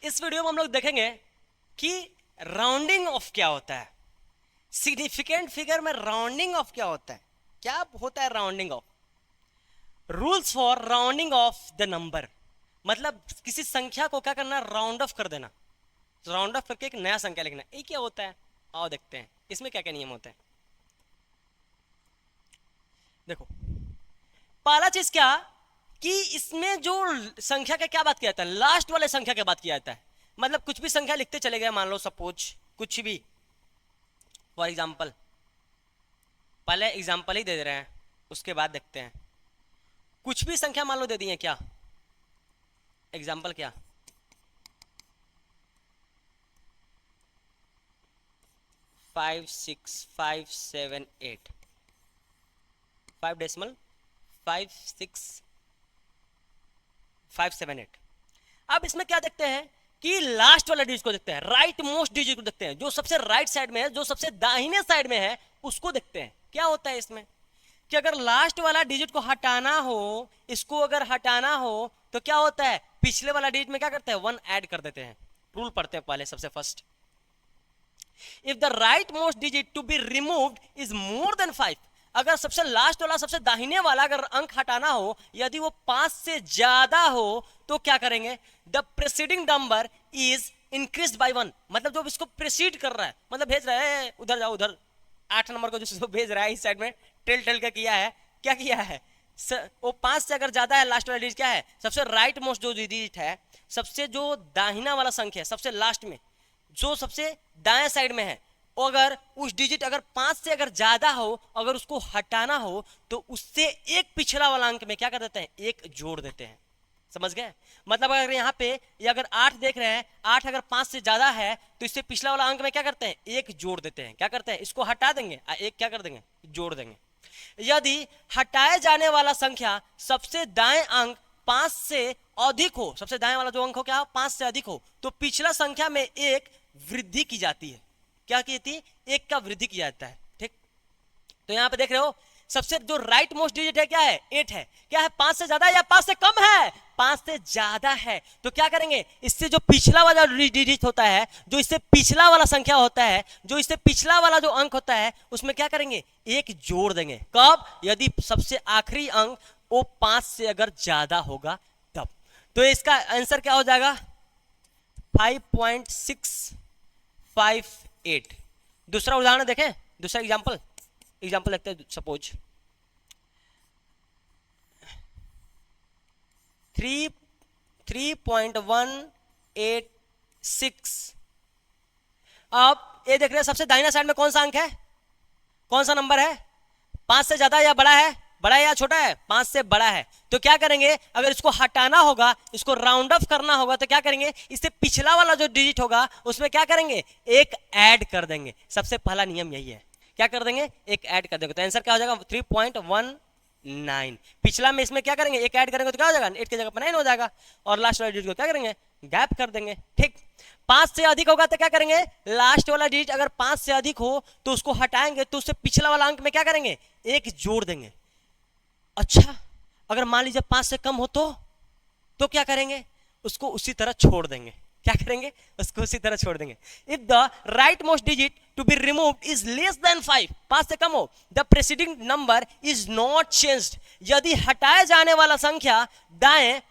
इस वीडियो में हम लोग देखेंगे कि राउंडिंग ऑफ क्या होता है, सिग्निफिकेंट फिगर में राउंडिंग ऑफ क्या होता है, क्या होता है rounding off, rules for rounding off the number, मतलब किसी संख्या को क्या करना, राउंड ऑफ कर देना, राउंड ऑफ करके एक नया संख्या लिखना, ये क्या होता है। आओ देखते हैं इसमें क्या क्या नियम होते हैं। देखो पहला चीज क्या कि इसमें जो संख्या का क्या बात किया जाता है, लास्ट वाले संख्या की बात किया जाता है। मतलब कुछ भी संख्या लिखते चले गए, मान लो सपोज कुछ भी, फॉर एग्जाम्पल, पहले एग्जाम्पल ही दे रहे हैं उसके बाद देखते हैं। कुछ भी संख्या मान लो दे दी है, क्या एग्जाम्पल, क्या 5 6 5 7 8, 5 डेसिमल 5 6 5 7 8। अब इसमें क्या देखते हैं कि लास्ट वाला डिजिट को देखते हैं, राइट मोस्ट डिजिट को देखते हैं, जो सबसे राइट साइड में है, जो सबसे दाहिने साइड में है उसको देखते हैं। क्या होता है इसमें कि अगर लास्ट वाला डिजिट को हटाना हो, इसको अगर हटाना हो तो क्या होता है, पिछले वाला डिजिट में क्या करते हैं, 1 ऐड कर देते हैं। रूल पढ़ते हैं पहले सबसे first, if the right most digit to be removed is more than 5, अगर सबसे लास्ट वाला सबसे दाहिने वाला अगर अंक हटाना हो, यदि वो 5 से ज्यादा हो तो क्या करेंगे, the preceding number is increase by 1, मतलब जो इसको प्रेसीड कर रहा है, मतलब भेज रहा है उधर जाओ, उधर 8 नंबर को जो भेज रहा है इस साइड में टेल टेल का किया है, क्या किया है, वो 5 से अगर ज्यादा है, लास्ट वाला डिजिट क्या है, सबसे राइट मोस्ट जो डिजिट है, सबसे जो दाहिना वाला संख्या है, सबसे लास्ट में जो सबसे दाएं साइड में है, अगर उस डिजिट अगर 5 से अगर ज्यादा हो, अगर उसको हटाना हो तो उससे एक पिछला वाला अंक में क्या कर देते हैं, एक जोड़ देते हैं। समझ गए, मतलब अगर यहाँ पे ये अगर 8 देख रहे हैं, 8 अगर 5 से ज्यादा है तो इससे पिछला वाला अंक में क्या करते हैं, एक जोड़ देते हैं। क्या करते हैं, इसको हटा देंगे, एक क्या कर देंगे, जोड़ देंगे। यदि हटाए जाने वाला संख्या सबसे दाएं अंक 5 से अधिक हो, सबसे दाएं वाला जो अंक हो क्या, 5 से अधिक हो, तो पिछला संख्या में एक वृद्धि की जाती है। क्या की थी, एक का वृद्धि किया जाता है। ठीक, तो यहां पे देख रहे हो सबसे जो राइट मोस्ट डिजिट है क्या है, 8 है। क्या है, 5 से ज्यादा है या 5 से कम है, 5 से ज्यादा है। तो क्या करेंगे, इससे जो पिछला वाला डिजिट होता है, जो इससे पिछला वाला संख्या होता है, जो इससे पिछला वाला जो अंक होता है, उसमें क्या करेंगे, एक जोड़ देंगे। कब, यदि सबसे आखिरी अंक वो 5 से अगर ज्यादा होगा तब। तो इसका आंसर क्या हो जाएगा, 5.658। दूसरा उदाहरण देखें, दूसरा एग्जांपल देखते हैं। सपोज 3.186। अब ये देख रहे हैं सबसे दाहिना साइड में कौन सा अंक है, कौन सा नंबर है, 5 से ज्यादा या बड़ा है, बड़ा है या छोटा है, 5 से बड़ा है। तो क्या करेंगे, अगर इसको हटाना होगा, इसको राउंड ऑफ करना होगा, तो क्या करेंगे, इससे पिछला वाला जो डिजिट होगा उसमें क्या करेंगे, एक ऐड कर देंगे। सबसे पहला नियम यही है, क्या कर देंगे, एक ऐड कर देंगे। तो आंसर क्या हो जाएगा, 3.19। पिछला में इसमें क्या करेंगे, एक ऐड करेंगे तो क्या हो जाएगा, 8 की जगह पर 9 हो जाएगा, और लास्ट वाला डिजिट को क्या करेंगे, गैप कर देंगे। ठीक, 5 से अधिक होगा तो क्या करेंगे, लास्ट वाला डिजिट अगर 5 से अधिक हो तो उसको हटाएंगे, तो उससे पिछला वाला अंक में क्या करेंगे, एक जोड़ देंगे। अच्छा, अगर मान लीजिए 5 से कम हो तो क्या करेंगे, उसको उसी तरह छोड़ देंगे। क्या करेंगे, उसको उसी तरह छोड़ देंगे। If the right most digit to be removed is less than 5, 5 से कम हो, the preceding number is not changed. यदि हटाए जाने वाला संख्या दाएं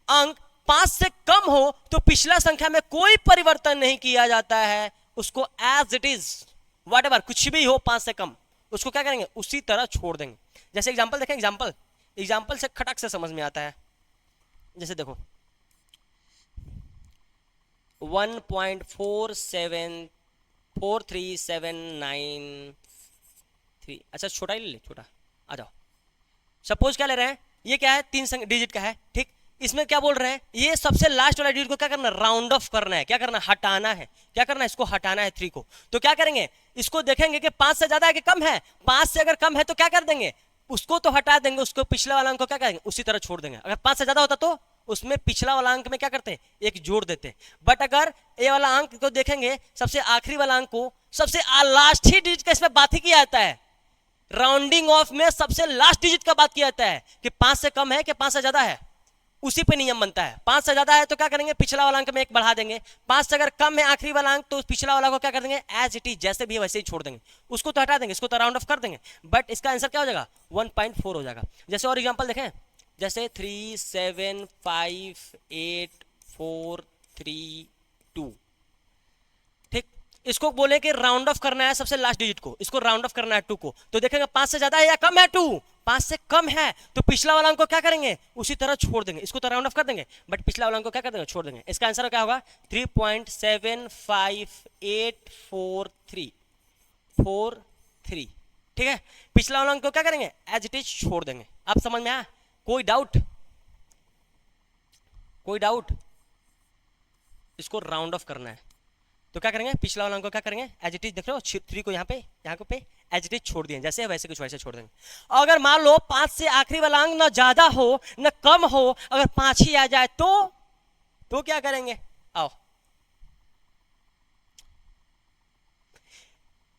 अंक 5 से कम हो तो पिछला संख्या में कोई परिवर्तन नहीं किया जाता है, उसको एज इट इज, व्हाटएवर, कुछ भी हो 5 से कम, उसको क्या करेंगे, उसी तरह छोड़ देंगे। जैसे एग्जांपल देखें, एग्जांपल से खटक से समझ में आता है। जैसे देखो 1.4743793। अच्छा छोटा ही ले, छोटा आ जाओ। सपोज क्या ले रहे हैं, ये क्या है, 3 डिजिट का है। ठीक, इसमें क्या बोल रहे हैं, ये सबसे लास्ट वाला डिजिट को क्या करना, राउंड ऑफ करना है। क्या करना, हटाना है। क्या करना है, इसको हटाना है 3 को। तो क्या करेंगे, इसको देखेंगे कि 5 से ज्यादा है कि कम है, 5 से अगर कम है तो क्या कर देंगे, उसको तो हटा देंगे, उसको पिछला वाला अंक को क्या करेंगे, उसी तरह छोड़ देंगे। अगर 5 से ज्यादा होता तो उसमें पिछला वाला अंक में क्या करते हैं, एक जोड़ देते हैं। बट अगर ये वाला अंक को देखेंगे, सबसे आखिरी वाला अंक को सबसे लास्ट ही डिजिट का इसमें बात ही किया जाता है। राउंडिंग ऑफ में सबसे लास्ट डिजिट का बात किया जाता है कि 5 से कम है कि 5 से ज्यादा है, उसी पे नियम बनता है। 5 से ज्यादा है तो क्या करेंगे, पिछला वाला अंक में एक बढ़ा देंगे। 5 से अगर कम है आखिरी वाला अंक तो पिछला वाला को क्या कर देंगे, एज इट इज जैसे भी है वैसे ही छोड़ देंगे, उसको तो हटा देंगे, इसको तो राउंड ऑफ कर देंगे, बट इसका आंसर क्या हो जाएगा 1.4 हो जाएगा। जैसे और एग्जांपल देखें, जैसे 3 7 5 8 4 3 2, ठीक। इसको बोले कि राउंड ऑफ करना है सबसे लास्ट डिजिट को, इसको राउंड ऑफ करना है 2 को, तो देखेंगे 5 से ज्यादा है या कम है 2, 5 से कम है तो पिछला वाला अंक को क्या करेंगे, उसी तरह छोड़ देंगे, इसको तो राउंड ऑफ कर देंगे बट पिछला वाला अंक को क्या कर देंगे, छोड़ देंगे। इसका आंसर क्या होगा 3.75843, ठीक है। पिछला वाला अंक को क्या करेंगे, एज इट इज छोड़ देंगे। आप समझ में आया, कोई डाउट, कोई डाउट? इसको राउंड ऑफ करना है तो क्या करेंगे, पिछला वाला अंक को क्या करेंगे, एज इट इज, देख रहे हो 3 को यहाँ पे एज इट इज छोड़ दिए, जैसे है वैसे कुछ वैसे छोड़ देंगे। अगर मान लो 5 से आखिरी वाला अंक ना ज्यादा हो ना कम हो, अगर 5 ही आ जाए तो क्या करेंगे, आओ।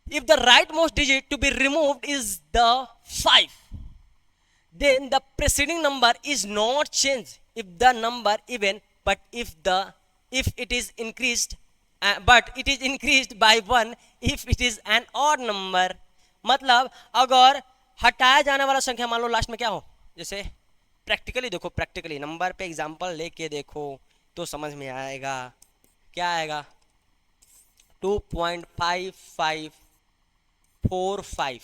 If the rightmost digit to be removed is the 5, then the preceding number is not changed if the number even, but if it is increased by 1 if it is an odd number। मतलब अगर हटाया जाने वाला संख्या मान लो last में क्या हो, जैसे प्रैक्टिकली देखो, प्रैक्टिकली नंबर पे एग्जांपल लेके देखो तो समझ में आएगा। क्या आएगा, 2.5545,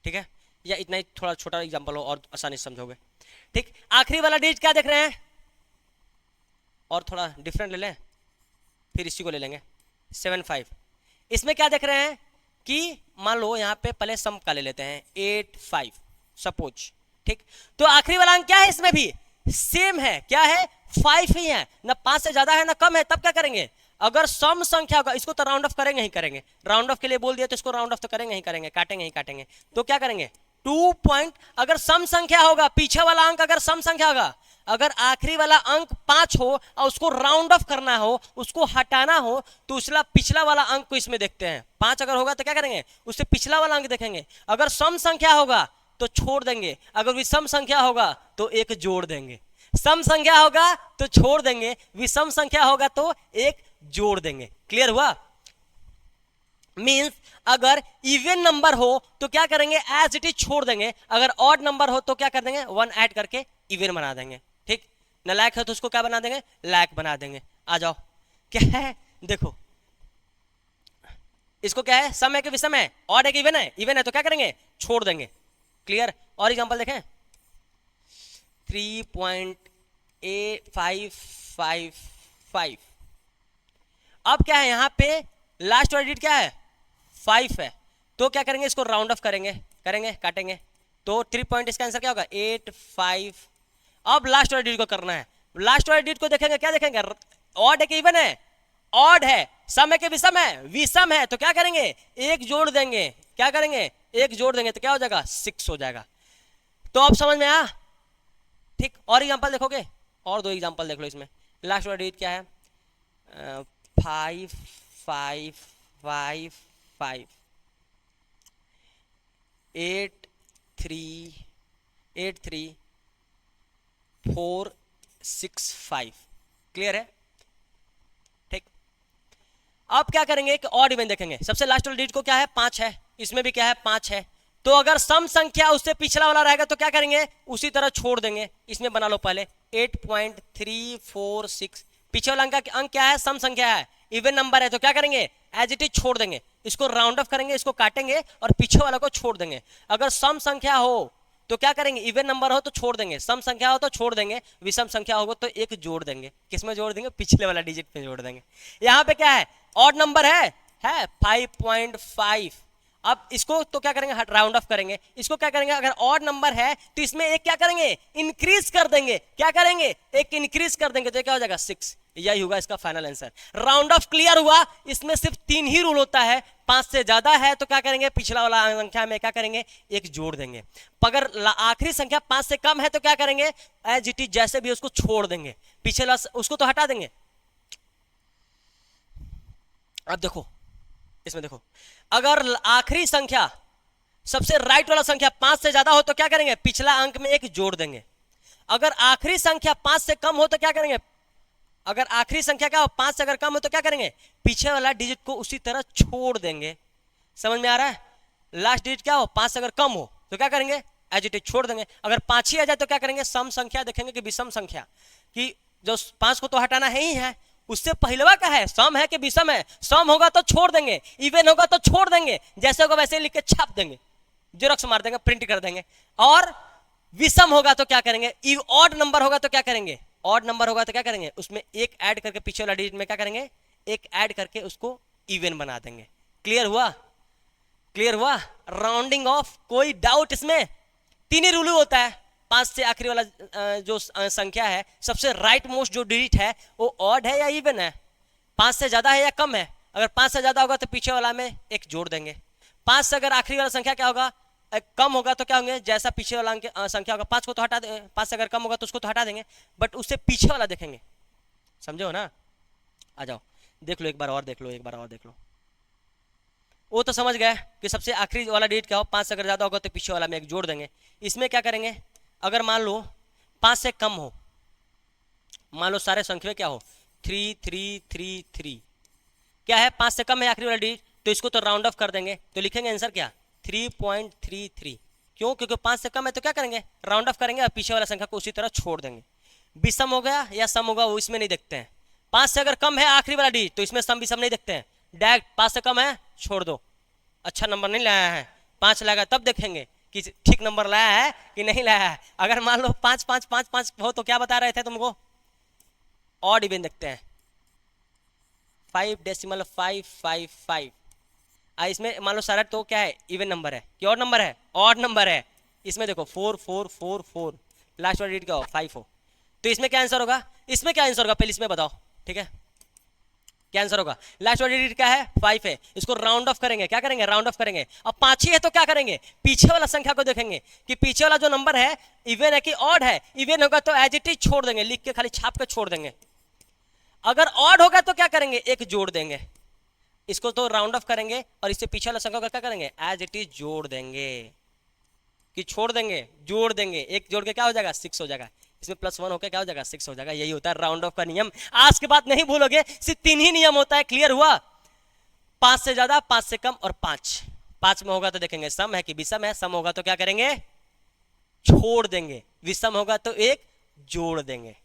ठीक है, या इतना ही, थोड़ा छोटा एग्जांपल हो और आसानी से समझोगे, ठीक। आखिरी वाला डिजिट क्या देख रहे हैं, और थोड़ा डिफरेंट ले लें, फिर इसी को ले लेंगे 75। इसमें क्या देख रहे हैं कि मान लो यहाँ पे पहले सम का ले लेते हैं 85 सपोज, ठीक। तो आखिरी वाला अंक क्या है, इसमें भी सेम है, क्या है 5 ही है, ना 5 से ज्यादा है ना कम है। तब क्या करेंगे, अगर सम संख्या होगा इसको तो राउंड ऑफ करेंगे ही करेंगे, राउंड ऑफ के लिए बोल दिया तो इसको राउंड ऑफ तो करेंगे ही करेंगे, काटेंगे ही काटेंगे। तो क्या करेंगे 2 पॉइंट, अगर सम संख्या होगा, पीछे वाला अंक अगर सम संख्या होगा, अगर आखिरी वाला अंक 5 हो और उसको राउंड ऑफ करना हो, उसको हटाना हो, तो उसला पिछला वाला अंक को इसमें देखते हैं। 5 अगर होगा तो क्या करेंगे, उससे पिछला वाला अंक देखेंगे। अगर सम संख्या होगा तो छोड़ देंगे, अगर विषम संख्या होगा तो एक जोड़ देंगे। सम संख्या होगा तो छोड़ देंगे, विषम संख्या होगा तो एक जोड़ देंगे। क्लियर हुआ? मीन्स अगर इवन नंबर हो तो क्या करेंगे, एज इट इज छोड़ देंगे, अगर ऑड नंबर हो तो क्या कर देंगे, 1 ऐड करके इवन बना देंगे, ठीक। नालायक है तो उसको क्या बना देंगे, लायक बना देंगे। आ जाओ, क्या है देखो, इसको क्या है, सम है कि विषम है, ऑड है कि इवन है, इवन है तो क्या करेंगे, छोड़ देंगे। क्लियर? और एग्जांपल देखें, 3.8555। अब क्या है, यहां पे लास्ट वाला डिजिट क्या है, 5 है, तो क्या करेंगे, इसको राउंड ऑफ करेंगे, काटेंगे, तो 3 पॉइंट, इसका आंसर क्या होगा 85। अब लास्ट वाला डिजिट को करना है, लास्ट वाला डिजिट को देखेंगे, क्या देखेंगे, ऑड है कि इवन है, ऑड है, सम है कि विषम है, विषम है, तो क्या करेंगे, एक जोड़ देंगे, क्या करेंगे, एक जोड़ देंगे, तो क्या हो जाएगा 6 हो जाएगा। तो अब समझ में आया, ठीक। और एग्जांपल देखोगे, और 2 एग्जांपल देख लो इसमें। लास्ट वाला डिजिट क्या है, 5555 83465। क्लियर है, ठीक। अब क्या करेंगे, एक ऑड इवन देखेंगे। सबसे लास्ट वाला डिजिट को क्या है, 5 है, इसमें भी क्या है 5 है, तो अगर सम संख्या उससे पिछला वाला रहेगा तो क्या करेंगे, उसी तरह छोड़ देंगे। इसमें बना लो पहले 8.346, पीछे वाला अंक क्या है, सम संख्या है, इवन नंबर है, तो क्या करेंगे, एज इट इज छोड़ देंगे, इसको राउंड ऑफ करेंगे, इसको काटेंगे और पीछे वाला को छोड़ देंगे। अगर सम संख्या हो तो क्या करेंगे, इवन नंबर हो तो छोड़ देंगे, सम संख्या हो तो छोड़ देंगे, विषम संख्या होगा तो एक जोड़ देंगे। किसमें जोड़ देंगे, पिछले वाला डिजिट में जोड़ देंगे। यहाँ पे क्या है, ऑड नंबर है 5.5। अब इसको तो क्या करेंगे, राउंड ऑफ करेंगे, इसको क्या करेंगे, अगर ऑड नंबर है तो इसमें एक क्या करेंगे, इंक्रीज कर देंगे, क्या करेंगे, एक इंक्रीज कर देंगे, तो क्या हो जाएगा 6। यही होगा इसका final answer. Round of clear हुआ? इसमें सिर्फ 3 ही रूल होता है, 5 से ज्यादा है तो क्या करेंगे, पिछला वाला संख्या में क्या करेंगे, एक जोड़ देंगे। अगर आखिरी संख्या 5 से कम है तो क्या करेंगे, एज इट इज जैसे भी उसको छोड़ देंगे, पिछला उसको तो हटा देंगे। अब देखो इसमें, देखो अगर आखिरी संख्या सबसे राइट वाला संख्या 5 से ज्यादा हो तो क्या करेंगे, पिछला अंक में एक जोड़ देंगे। अगर आखिरी संख्या 5 से कम हो तो क्या करेंगे, अगर आखिरी संख्या क्या हो 5 से अगर कम हो तो क्या करेंगे, पीछे वाला डिजिट को उसी तरह छोड़ देंगे। समझ में आ रहा है? लास्ट डिजिट क्या हो 5 से अगर कम हो तो क्या करेंगे, एज इट इज छोड़ देंगे। अगर 5 ही आ जाए तो क्या करेंगे, सम संख्या देखेंगे कि विषम संख्या, कि जो 5 को तो हटाना है ही है, उससे पहलवा क्या है, सम है कि विषम है, सम होगा तो छोड़ देंगे, इवन होगा तो छोड़ देंगे, जैसे होगा वैसे लिख के छाप देंगे, जेरॉक्स मार देंगे, प्रिंट कर देंगे। और विषम होगा तो क्या करेंगे, ऑड नंबर होगा तो क्या करेंगे, ऑड नंबर होगा तो क्या करेंगे, उसमें एक ऐड करके पीछे वाला डिजिट में क्या करेंगे, एक ऐड करके उसको इवन बना देंगे। क्लियर हुआ? क्लियर हुआ? राउंडिंग ऑफ, कोई डाउट इसमें? तीन ही रूल होता है, 5 से आखिरी वाला जो संख्या है, सबसे राइट मोस्ट जो डिजिट है वो ऑड है या इवन है, 5 से ज्यादा है या कम है। अगर 5 से ज्यादा होगा तो पीछे वाला में एक जोड़ देंगे। 5 से अगर आखिरी वाला संख्या क्या होगा, कम होगा तो क्या होंगे, जैसा पीछे वाला संख्या होगा, 5 को तो हटा देंगे, 5 से अगर कम होगा तो उसको तो हटा देंगे, बट उससे पीछे वाला देखेंगे। समझे हो ना? आ जाओ देख लो, एक बार और देख लो, एक बार और देख लो। वो तो समझ गए कि सबसे आखिरी वाला डिजिट क्या हो, 5 से अगर ज्यादा होगा तो पीछे वाला में एक जोड़ देंगे। इसमें क्या करेंगे, अगर मान लो 5 से कम हो, मान लो सारे संख्या क्या हो 3 3 3 3, क्या है 5 से कम है आखिरी वाला डिजिट, तो इसको तो राउंड ऑफ कर देंगे, तो लिखेंगे आंसर क्या 3.33। क्यों? क्योंकि 5 से कम है तो क्या करेंगे, राउंड ऑफ करेंगे और पीछे वाला संख्या को उसी तरह छोड़ देंगे। विषम हो गया या सम होगा वो इसमें नहीं देखते हैं। 5 से अगर कम है आखिरी वाला डिजिट तो इसमें सम विषम नहीं देखते हैं, डायरेक्ट 5 से कम है छोड़ दो, अच्छा नंबर नहीं लाया है, 5 लाएगा तब देखेंगे कि ठीक नंबर लाया है कि नहीं लाया है। अगर मान लो 5 5 5 5 हो तो क्या बता रहे थे तुमको, ऑड इवन देखते हैं, 5.555। इसमें मान लो सारा तो क्या है, इवन नंबर है कि ऑड नंबर है, ऑड नंबर है। इसमें देखो 4 4 4 4, लास्ट वाला डिजिट क्या हो 5 हो, तो इसमें क्या आंसर होगा, इसमें क्या आंसर होगा पहले इसमें बताओ, ठीक है क्या आंसर होगा, लास्ट वाला डिजिट क्या है 5 है, इसको राउंड ऑफ करेंगे, क्या करेंगे राउंड ऑफ करेंगे। अब 5 ही है तो क्या करेंगे, पीछे वाला संख्या को देखेंगे कि पीछे वाला जो नंबर है इवन है कि ऑड है, इवन होगा तो एज इट इज छोड़ देंगे, लिख के खाली छाप के छोड़ देंगे। अगर ऑड होगा तो क्या करेंगे, एक जोड़ देंगे, इसको तो राउंड ऑफ करेंगे और इससे पीछे वाला संख्या का क्या करेंगे, एज इट इज जोड़ देंगे, कि छोड़ देंगे जोड़ देंगे, एक जोड़ के क्या हो जाएगा 6 हो जाएगा, इसमें +1 होकर क्या हो जाएगा 6 हो जाएगा। यही होता है राउंड ऑफ का नियम, आज के बाद नहीं भूलोगे, सिर्फ 3 ही नियम होता है। क्लियर हुआ? 5 से ज्यादा, 5 से कम और 5 में होगा तो देखेंगे सम है कि विषम है, सम होगा तो क्या करेंगे छोड़ देंगे, विषम होगा तो एक जोड़ देंगे।